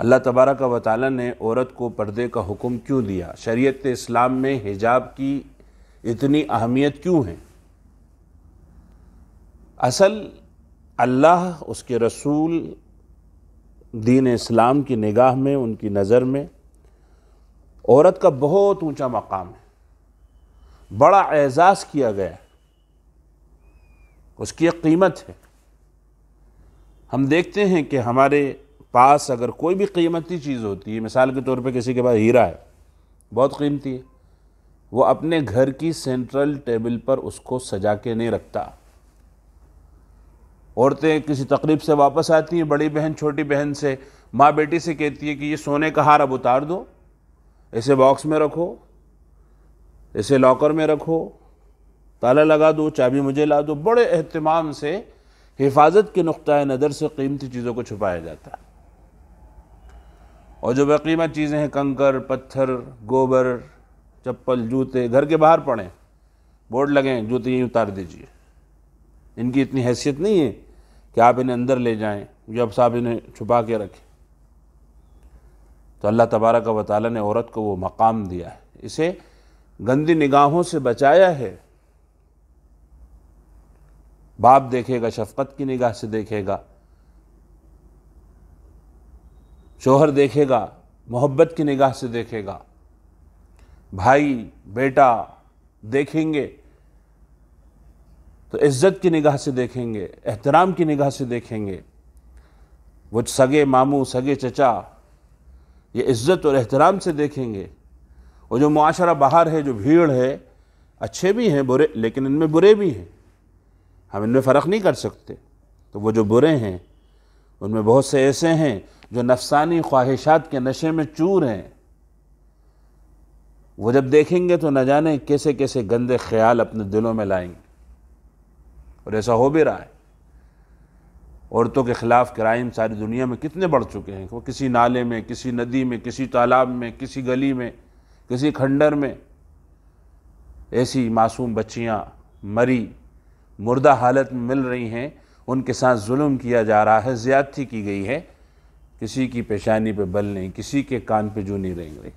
اللہ تبارک و تعالیٰ نے عورت کو پردے کا حکم کیوں دیا؟ شریعت اسلام میں حجاب کی اتنی اہمیت کیوں ہے؟ اصل اللہ، اس کے رسول، دین اسلام کی نگاہ میں، ان کی نظر میں عورت کا بہت اونچا مقام ہے، بڑا اعزاز کیا گیا ہے، اس کی ایک قیمت ہے۔ ہم دیکھتے ہیں کہ ہمارے پاس اگر کوئی بھی قیمتی چیز ہوتی ہے، مثال کے طور پہ کسی کے پاس ہیرا ہے، بہت قیمتی ہے، وہ اپنے گھر کی سینٹرل ٹیبل پر اس کو سجا کے نہیں رکھتا۔ عورتیں کسی تقریب سے واپس آتی ہیں، بڑی بہن چھوٹی بہن سے، ماں بیٹی سے کہتی ہے کہ یہ سونے کا ہار اب اتار دو، اسے باکس میں رکھو، اسے لاکر میں رکھو، تالا لگا دو، چابی مجھے لا دو۔ بڑے اہتمام سے حفاظت کے نقطۂ نظر سے قیمتی چیزوں کو چھپایا جاتا ہے، اور جو بقیمت چیزیں ہیں، کنکر، پتھر، گوبر، چپل، جوتے، گھر کے باہر پڑیں، بورڈ لگیں جوتے یہیں اتار دیجئے، ان کی اتنی حیثیت نہیں ہے کہ آپ انہیں اندر لے جائیں یا اب صاحب انہیں چھپا کے رکھیں۔ تو اللہ تبارک و تعالیٰ نے عورت کو وہ مقام دیا ہے، اسے گندی نگاہوں سے بچایا ہے۔ باپ دیکھے گا شفقت کی نگاہ سے دیکھے گا، شوہر دیکھے گا محبت کی نگاہ سے دیکھے گا، بھائی بیٹا دیکھیں گے تو عزت کی نگاہ سے دیکھیں گے، احترام کی نگاہ سے دیکھیں گے۔ وہ سگے ماموں، سگے چچا، یہ عزت اور احترام سے دیکھیں گے۔ اور جو معاشرہ باہر ہے، جو بھیڑ ہے، اچھے بھی ہیں برے، لیکن ان میں برے بھی ہیں، ہم ان میں فرق نہیں کر سکتے۔ تو وہ جو برے ہیں ان میں بہت سے ایسے ہیں جو نفسانی خواہشات کے نشے میں چور ہیں، وہ جب دیکھیں گے تو نہ جانے کیسے کیسے گندے خیال اپنے دلوں میں لائیں گے، اور ایسا ہو بھی رہا ہے۔ عورتوں کے خلاف کرائم ساری دنیا میں کتنے بڑھ چکے ہیں، وہ کسی نالے میں، کسی ندی میں، کسی تالاب میں، کسی گلی میں، کسی کھنڈر میں ایسی معصوم بچیاں مری مردہ حالت میں مل رہی ہیں، ان کے ساتھ ظلم کیا جا رہا ہے، زیادتی کی گئی ہے، کسی کی پیشانی پہ بل نہیں، کسی کے کان پہ جو نہیں رہیں گے۔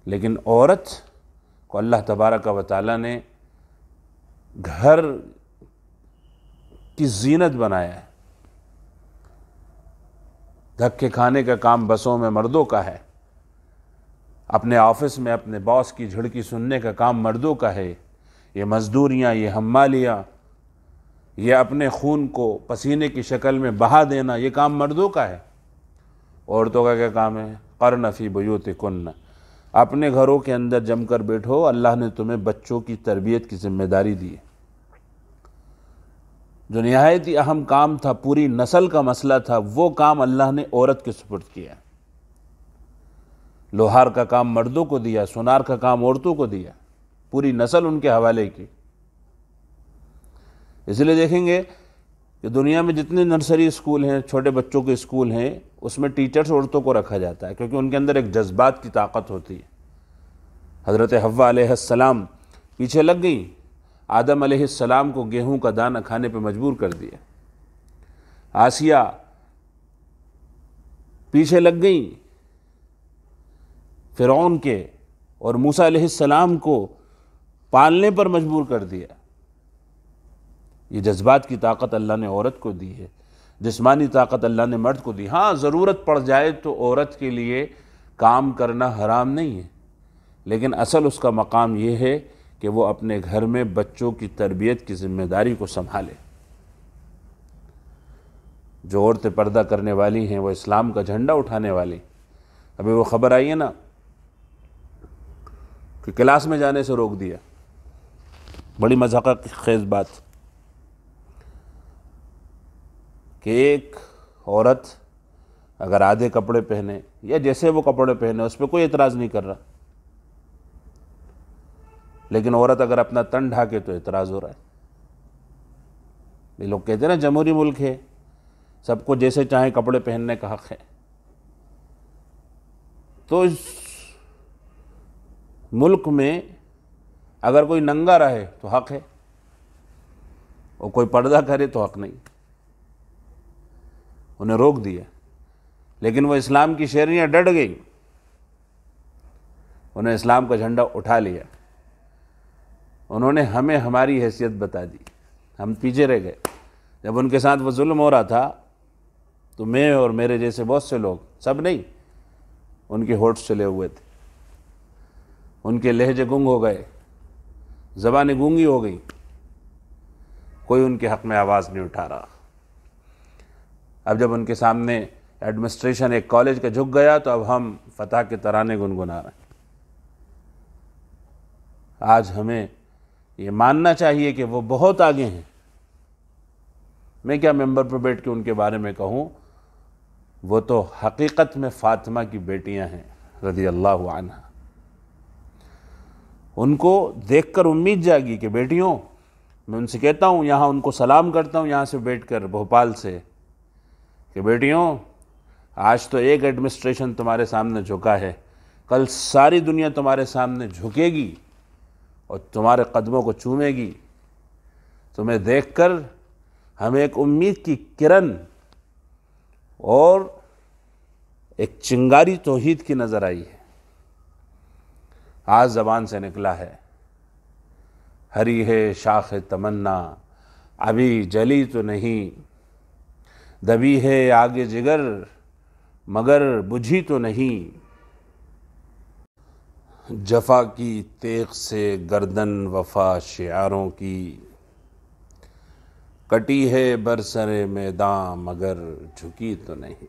لیکن عورت کو اللہ تبارک و تعالیٰ نے گھر کی زینت بنایا ہے۔ دھکے کھانے کا کام بسوں میں مردوں کا ہے، اپنے آفس میں اپنے باس کی جھڑکی سننے کا کام مردوں کا ہے، یہ مزدوریاں، یہ حمالیاں، یہ اپنے خون کو پسینے کی شکل میں بہا دینا، یہ کام مردوں کا ہے۔ عورتوں کا کیا کام ہے؟ قرن فی بیوتکن، اپنے گھروں کے اندر جم کر بیٹھو، اللہ نے تمہیں بچوں کی تربیت کی ذمہ داری دی ہے۔ جو نہایت ہی اہم کام تھا، پوری نسل کا مسئلہ تھا، وہ کام اللہ نے عورت کے سپرد کیا۔ لوہار کا کام مردوں کو دیا، سونار کا کام عورتوں کو دیا، پوری نسل ان کے حوالے کی۔ اس لیے دیکھیں گے کہ دنیا میں جتنے نرسری اسکول ہیں، چھوٹے بچوں کے اسکول ہیں، اس میں ٹیچرز عورتوں کو رکھا جاتا ہے، کیونکہ ان کے اندر ایک جذبات کی طاقت ہوتی ہے۔ حضرت حوا علیہ السلام پیچھے لگ گئیں، آدم علیہ السلام کو گیہوں کا دانہ کھانے پہ مجبور کر دیا۔ آسیہ پیچھے لگ گئیں فرعون کے، اور موسیٰ علیہ السلام کو پالنے پر مجبور کر دیا۔ یہ جذبات کی طاقت اللہ نے عورت کو دی ہے، جسمانی طاقت اللہ نے مرد کو دی۔ ہاں ضرورت پڑ جائے تو عورت کے لیے کام کرنا حرام نہیں ہے، لیکن اصل اس کا مقام یہ ہے کہ وہ اپنے گھر میں بچوں کی تربیت کی ذمہ داری کو سنبھالے۔ جو عورتیں پردہ کرنے والی ہیں وہ اسلام کا جھنڈا اٹھانے والی۔ ابھی وہ خبر آئی ہے نا کہ کلاس میں جانے سے روک دیا، بڑی مضحکہ خیز بات کہ ایک عورت اگر آدھے کپڑے پہنے یا جیسے وہ کپڑے پہنے اس پہ کوئی اعتراض نہیں کر رہا، لیکن عورت اگر اپنا تن ڈھاکے تو اعتراض ہو رہا ہے۔ یہ لوگ کہتے ہیں نا جمہوری ملک ہے، سب کو جیسے چاہیں کپڑے پہننے کا حق ہے، تو اس ملک میں اگر کوئی ننگا رہے تو حق ہے، اور کوئی پردہ کرے تو حق نہیں۔ انہیں روک دیا۔ لیکن وہ اسلام کی شیرنیاں ڈٹ گئیں، انہوں نے اسلام کا جھنڈا اٹھا لیا، انہوں نے ہمیں ہماری حیثیت بتا دی، ہم پیچھے رہ گئے۔ جب ان کے ساتھ وہ ظلم ہو رہا تھا تو میں اور میرے جیسے بہت سے لوگ، سب نہیں، ان کے ہونٹ چلے ہوئے تھے، ان کے لہجے گنگ ہو گئے، زبانیں گونگی ہو گئیں، کوئی ان کے حق میں آواز نہیں اٹھا رہا۔ اب جب ان کے سامنے ایڈمنسٹریشن ایک کالج کا جھک گیا تو اب ہم فتح کے ترانے گنگنا رہے ہیں۔ آج ہمیں یہ ماننا چاہیے کہ وہ بہت آگے ہیں۔ میں کیا ممبر پر بیٹھ کے ان کے بارے میں کہوں، وہ تو حقیقت میں فاطمہ کی بیٹیاں ہیں رضی اللہ عنہ۔ ان کو دیکھ کر امید جاگی کہ بیٹیوں، میں ان سے کہتا ہوں، یہاں ان کو سلام کرتا ہوں یہاں سے بیٹھ کر بھوپال سے، کہ بیٹیوں آج تو ایک ایڈمنسٹریشن تمہارے سامنے جھکا ہے، کل ساری دنیا تمہارے سامنے جھکے گی اور تمہارے قدموں کو چومے گی۔ تمہیں دیکھ کر ہمیں ایک امید کی کرن اور ایک چنگاری توحید کی نظر آئی ہے۔ آج زبان سے نکلا ہے، ہری ہے شاخ تمنا ابھی جلی تو نہیں، دبی ہے آگے جگر مگر بجھی تو نہیں، جفا کی تیغ سے گردن وفا شعاروں کی، کٹی ہے برسر میداں مگر جھکی تو نہیں۔